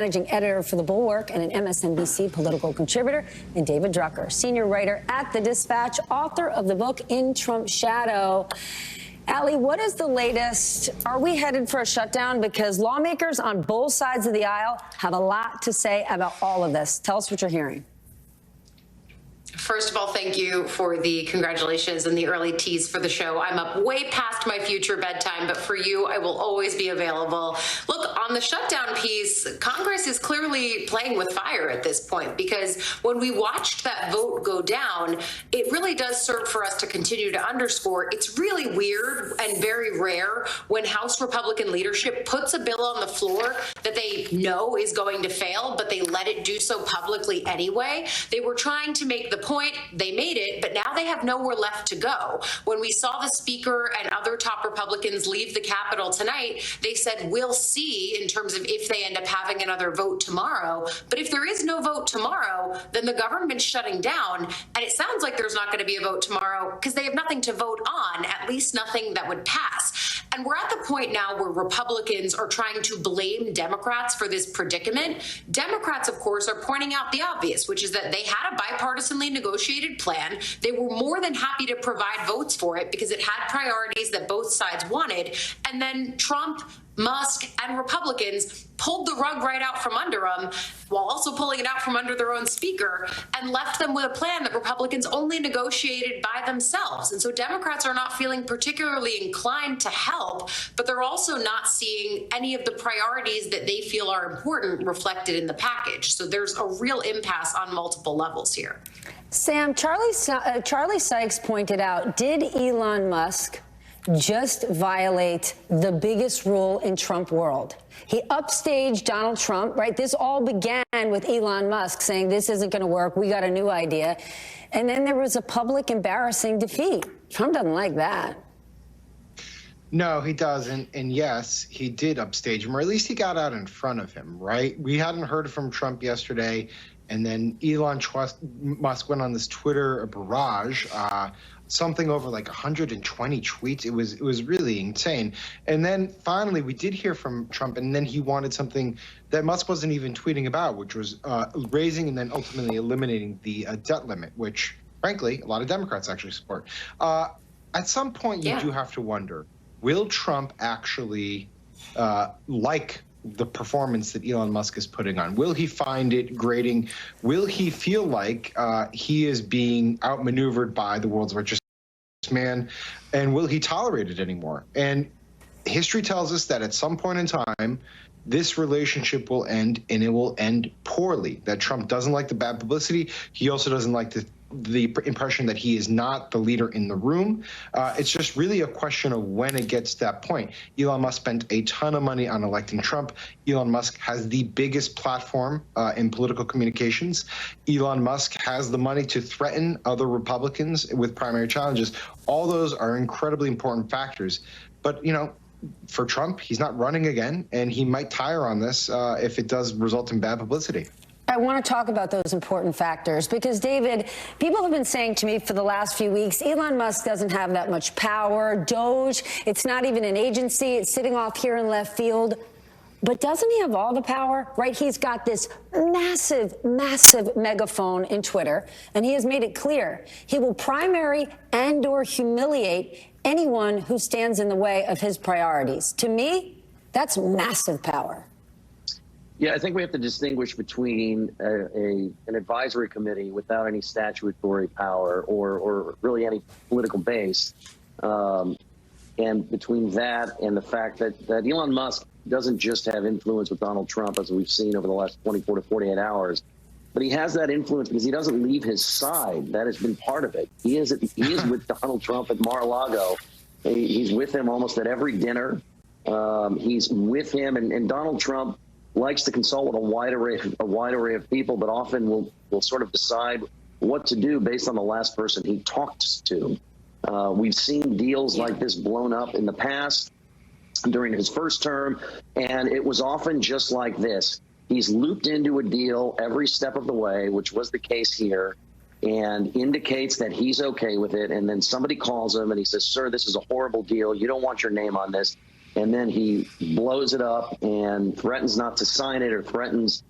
managing editor for The Bulwark and an MSNBC political contributor, and David Drucker, senior writer at The Dispatch, author of the book In Trump's Shadow. Ali, what is the latest? Are we headed for a shutdown? Because lawmakers on both sides of the aisle have a lot to say about all of this. Tell us what you're hearing. First of all, thank you for the congratulations and the early tease for the show. I'm up way past my future bedtime, but for you, I will always be available. Look, on the shutdown piece, Congress is clearly playing with fire at this point, because when we watched that vote go down, it really does serve for us to continue to underscore it's really weird and very rare when House Republican leadership puts a bill on the floor that they know is going to fail, but they let it do so publicly anyway. They were trying to make the point, they made it, but now they have nowhere left to go. When we saw the speaker and other top Republicans leave the Capitol tonight, they said, we'll see in terms of if they end up having another vote tomorrow. But if there is no vote tomorrow, then the government's shutting down. And it sounds like there's not going to be a vote tomorrow because they have nothing to vote on, at least nothing that would pass. And we're at the point now where Republicans are trying to blame Democrats for this predicament. Democrats, of course, are pointing out the obvious, which is that they had a bipartisanly negotiated plan. They were more than happy to provide votes for it because it had priorities that both sides wanted. And then Trump, Musk, and Republicans pulled the rug right out from under them, while also pulling it out from under their own speaker, and left them with a plan that Republicans only negotiated by themselves. And so Democrats are not feeling particularly inclined to help, but they're also not seeing any of the priorities that they feel are important reflected in the package. So there's a real impasse on multiple levels here. Sam, Charlie Sykes pointed out, did Elon Musk just violate the biggest rule in Trump world? He upstaged Donald Trump, right? This all began with Elon Musk saying this isn't going to work. We got a new idea. And then there was a public embarrassing defeat. Trump doesn't like that. No, he doesn't. And yes, he did upstage him, or at least he got out in front of him, right? We hadn't heard from Trump yesterday. And then Elon Musk went on this Twitter barrage, something over like 120 tweets. It was really insane. And then finally, we did hear from Trump, and then he wanted something that Musk wasn't even tweeting about, which was raising and then ultimately eliminating the debt limit, which, frankly, a lot of Democrats actually support. At some point, you do have to wonder, will Trump actually like the performance that Elon Musk is putting on? Will he find it grating? Will he feel like he is being outmaneuvered by the world's richest man? And will he tolerate it anymore? And history tells us that at some point in time, this relationship will end, and it will end poorly. That Trump doesn't like the bad publicity. He also doesn't like the impression that he is not the leader in the room. It's just really a question of when it gets to that point. Elon Musk spent a ton of money on electing Trump. Elon Musk has the biggest platform in political communications. Elon Musk has the money to threaten other Republicans with primary challenges. All those are incredibly important factors. But, you know, for Trump, he's not running again, and he might tire on this if it does result in bad publicity. I want to talk about those important factors because, David, people have been saying to me for the last few weeks, Elon Musk doesn't have that much power. Doge, it's not even an agency. It's sitting off here in left field. But doesn't he have all the power, right? He's got this massive, massive megaphone in Twitter, and he has made it clear he will primary and or humiliate anyone who stands in the way of his priorities. To me, that's massive power. Yeah, I think we have to distinguish between an advisory committee without any statutory power or really any political base, and between that and the fact that Elon Musk doesn't just have influence with Donald Trump, as we've seen over the last 24 to 48 hours, but he has that influence because he doesn't leave his side. That has been part of it. He is with Donald Trump at Mar-a-Lago. He's with him almost at every dinner. He's with him, and Donald Trump likes to consult with a wide array of people, but often will sort of decide what to do based on the last person he talked to. We've seen deals like this blown up in the past during his first term, and it was often just like this. He's looped into a deal every step of the way, which was the case here, and indicates that he's okay with it. And then somebody calls him and he says, sir, this is a horrible deal. You don't want your name on this. and then he blows it up and threatens not to sign it or threatens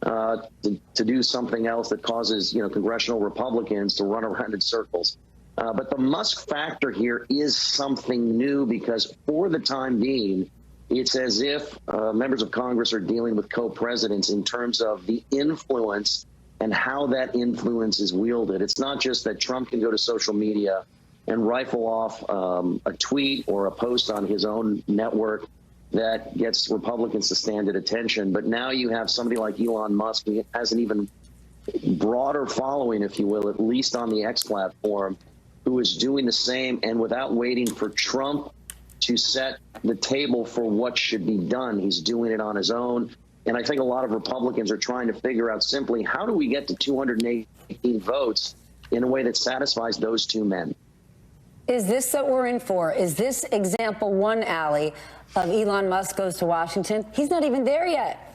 to do something else that causes, congressional Republicans to run around in circles. But the Musk factor here is something new because for the time being, it's as if members of Congress are dealing with co-presidents in terms of the influence and how that influence is wielded. It's not just that Trump can go to social media and rifle off a tweet or a post on his own network that gets Republicans to stand at attention. But now you have somebody like Elon Musk who has an even broader following, if you will, at least on the X platform, who is doing the same and without waiting for Trump to set the table for what should be done. He's doing it on his own. And I think a lot of Republicans are trying to figure out simply how do we get to 218 votes in a way that satisfies those two men. Is this what we're in for? Is this example one, Allie, of Elon Musk goes to Washington? He's not even there yet.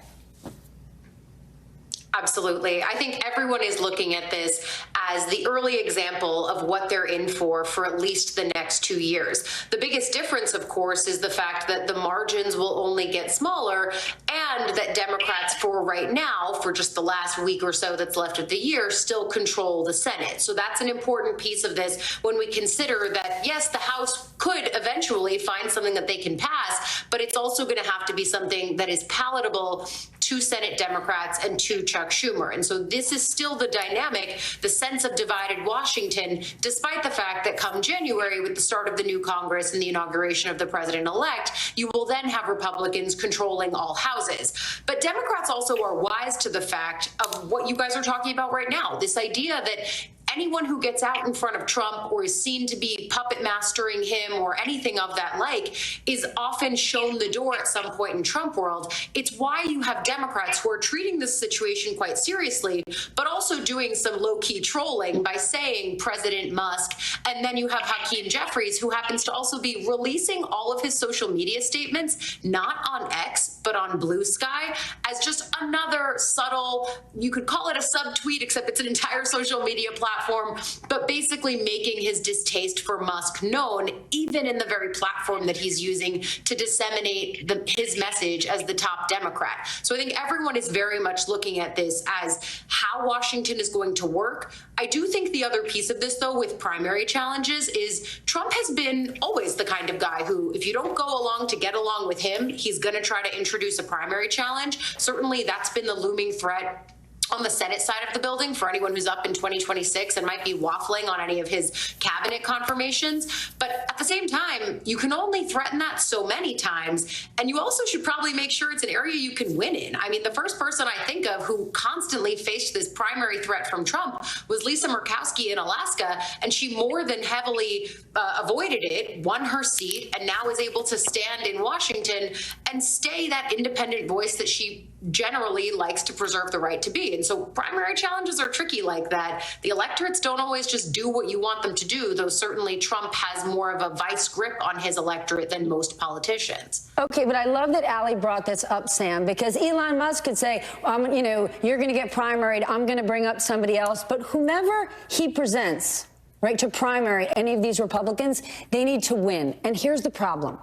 Absolutely. I think everyone is looking at this as the early example of what they're in for at least the next 2 years. The biggest difference, of course, is the fact that the margins will only get smaller and that Democrats for right now, for just the last week or so that's left of the year, still control the Senate. So that's an important piece of this when we consider that, yes, the House could eventually find something that they can pass, but it's also going to have to be something that is palatable to Senate Democrats and to Chuck Schumer. And so this is still the dynamic, the sense of divided Washington, despite the fact that come January, with the start of the new Congress and the inauguration of the president-elect, you will then have Republicans controlling all houses. But Democrats also are wise to the fact of what you guys are talking about right now, this idea that anyone who gets out in front of Trump or is seen to be puppet mastering him or anything of that like is often shown the door at some point in Trump world. It's why you have Democrats who are treating this situation quite seriously, but also doing some low-key trolling by saying President Musk. And then you have Hakeem Jeffries, who happens to also be releasing all of his social media statements, not on X, but on Blue Sky, as just another subtle, you could call it a subtweet, except it's an entire social media platform, but basically making his distaste for Musk known, even in the very platform that he's using to disseminate his message as the top Democrat. So I think everyone is very much looking at this as how Washington is going to work. I do think the other piece of this, though, with primary challenges is Trump has been always the kind of guy who, if you don't go along to get along with him, he's going to try to introduce a primary challenge. Certainly that's been the looming threat on the Senate side of the building for anyone who's up in 2026 and might be waffling on any of his cabinet confirmations. But at the same time, you can only threaten that so many times. And you also should probably make sure it's an area you can win in. I mean, the first person I think of who constantly faced this primary threat from Trump was Lisa Murkowski in Alaska. And she more than heavily avoided it, won her seat, and now is able to stand in Washington and stay that independent voice that she generally likes to preserve the right to be. And so primary challenges are tricky like that. The electorates don't always just do what you want them to do, though certainly Trump has more of a vice grip on his electorate than most politicians. Okay, but I love that Allie brought this up, Sam, because Elon Musk could say, you're going to get primaried, I'm going to bring up somebody else. But whomever he presents, right, to primary any of these Republicans, they need to win. And here's the problem.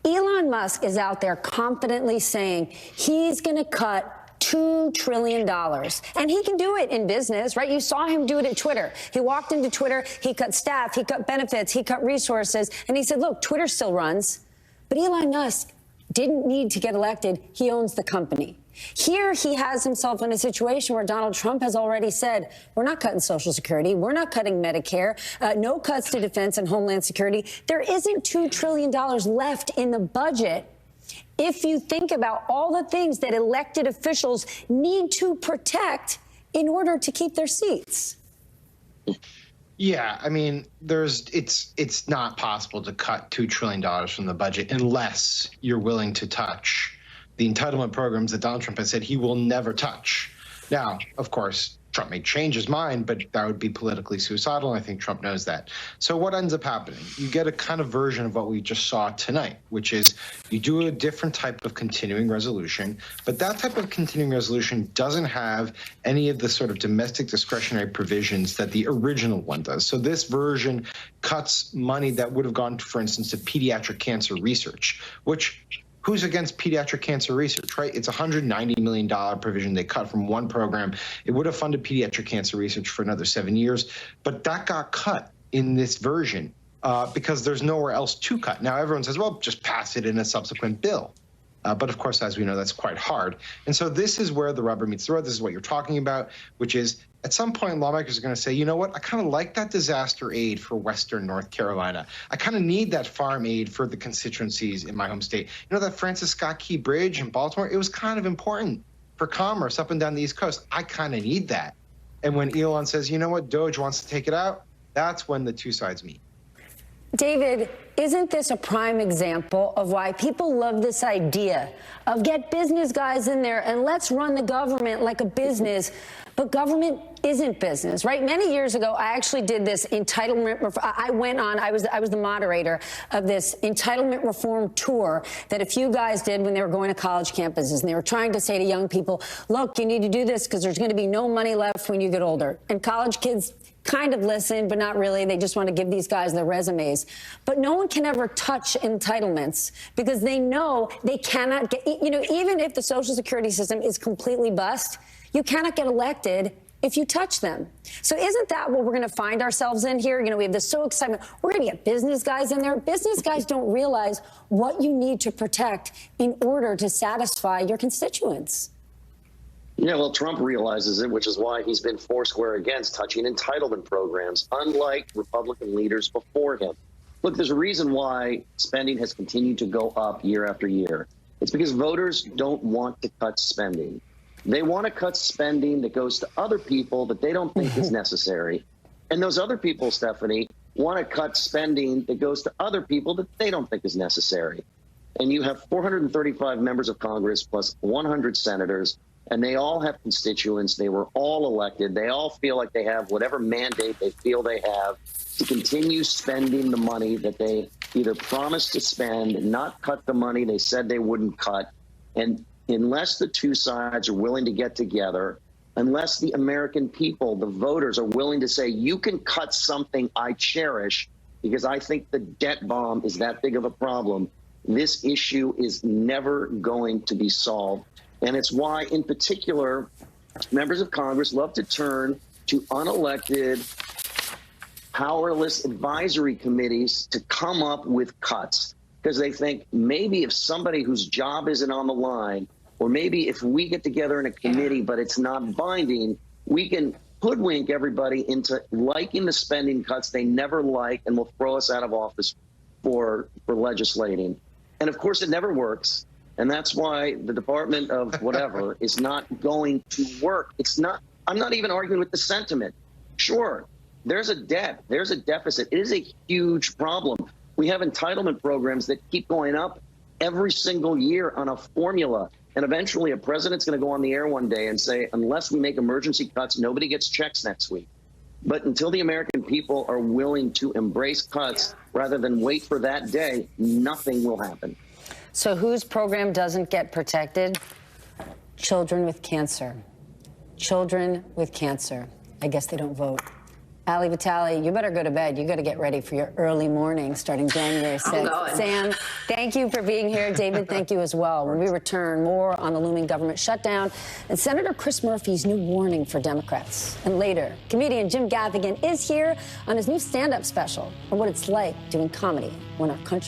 Elon Musk is out there confidently saying he's going to cut $2 trillion. And he can do it in business, right? You saw him do it at Twitter. He walked into Twitter, he cut staff, he cut benefits, he cut resources. And he said, look, Twitter still runs. But Elon Musk didn't need to get elected. He owns the company. Here he has himself in a situation where Donald Trump has already said, we're not cutting Social Security, we're not cutting Medicare, no cuts to defense and Homeland Security. There isn't $2 trillion left in the budget if you think about all the things that elected officials need to protect in order to keep their seats. Yeah, I mean, it's not possible to cut $2 trillion from the budget unless you're willing to touch the entitlement programs that Donald Trump has said he will never touch. Now, of course, Trump may change his mind, but that would be politically suicidal, and I think Trump knows that. So what ends up happening? You get a kind of version of what we just saw tonight, which is you do a different type of continuing resolution, but that type of continuing resolution doesn't have any of the sort of domestic discretionary provisions that the original one does. So this version cuts money that would have gone, for instance, to pediatric cancer research, which who's against pediatric cancer research, right? It's a $190 million provision they cut from one program. It would have funded pediatric cancer research for another 7 years, but that got cut in this version because there's nowhere else to cut. Now, everyone says, well, just pass it in a subsequent bill. But of course, as we know, that's quite hard. And so this is where the rubber meets the road. This is what you're talking about, which is at some point, lawmakers are going to say, you know what, I kind of like that disaster aid for Western North Carolina. I kind of need that farm aid for the constituencies in my home state. You know, that Francis Scott Key Bridge in Baltimore, it was kind of important for commerce up and down the East Coast. I kind of need that. And when Elon says, you know what, Doge wants to take it out, that's when the two sides meet. David, isn't this a prime example of why people love this idea of get business guys in there and let's run the government like a business, but government isn't business, right? Many years ago, I actually did this entitlement. I was the moderator of this entitlement reform tour that a few guys did when they were going to college campuses, and they were trying to say to young people, look, you need to do this because there's going to be no money left when you get older. And college kids kind of listen, but not really. They just want to give these guys their resumes. But no one can ever touch entitlements because they know they cannot get, you know, even if the Social Security system is completely bust, you cannot get elected if you touch them. So isn't that what we're going to find ourselves in here? You know, we have this so excitement. We're going to get business guys in there. Business guys don't realize what you need to protect in order to satisfy your constituents. Yeah, well, Trump realizes it, which is why he's been foursquare against touching entitlement programs, unlike Republican leaders before him. Look, there's a reason why spending has continued to go up year after year. It's because voters don't want to cut spending. They want to cut spending that goes to other people that they don't think is necessary. And those other people, Stephanie, want to cut spending that goes to other people that they don't think is necessary. And you have 435 members of Congress plus 100 senators, and they all have constituents. They were all elected. They all feel like they have whatever mandate they feel they have to continue spending the money that they either promised to spend, not cut the money they said they wouldn't cut. And unless the two sides are willing to get together, unless the American people, the voters, are willing to say, you can cut something I cherish because I think the debt bomb is that big of a problem, this issue is never going to be solved. And it's why, in particular, members of Congress love to turn to unelected, powerless advisory committees to come up with cuts, because they think maybe if somebody whose job isn't on the line, or maybe if we get together in a committee but it's not binding, we can hoodwink everybody into liking the spending cuts they never like and will throw us out of office for legislating. And of course, it never works. And that's why the Department of whatever is not going to work. It's not, I'm not even arguing with the sentiment. Sure, there's a debt, there's a deficit. It is a huge problem. We have entitlement programs that keep going up every single year on a formula. And eventually a president's going to go on the air one day and say, unless we make emergency cuts, nobody gets checks next week. But until the American people are willing to embrace cuts rather than wait for that day, nothing will happen. So whose program doesn't get protected? Children with cancer. Children with cancer. I guess they don't vote. Ali Vitale, you better go to bed. You got to get ready for your early morning starting January 6th. Sam, thank you for being here. David, thank you as well. When we return, more on the looming government shutdown and Senator Chris Murphy's new warning for Democrats. And later, comedian Jim Gaffigan is here on his new stand-up special on what it's like doing comedy when our country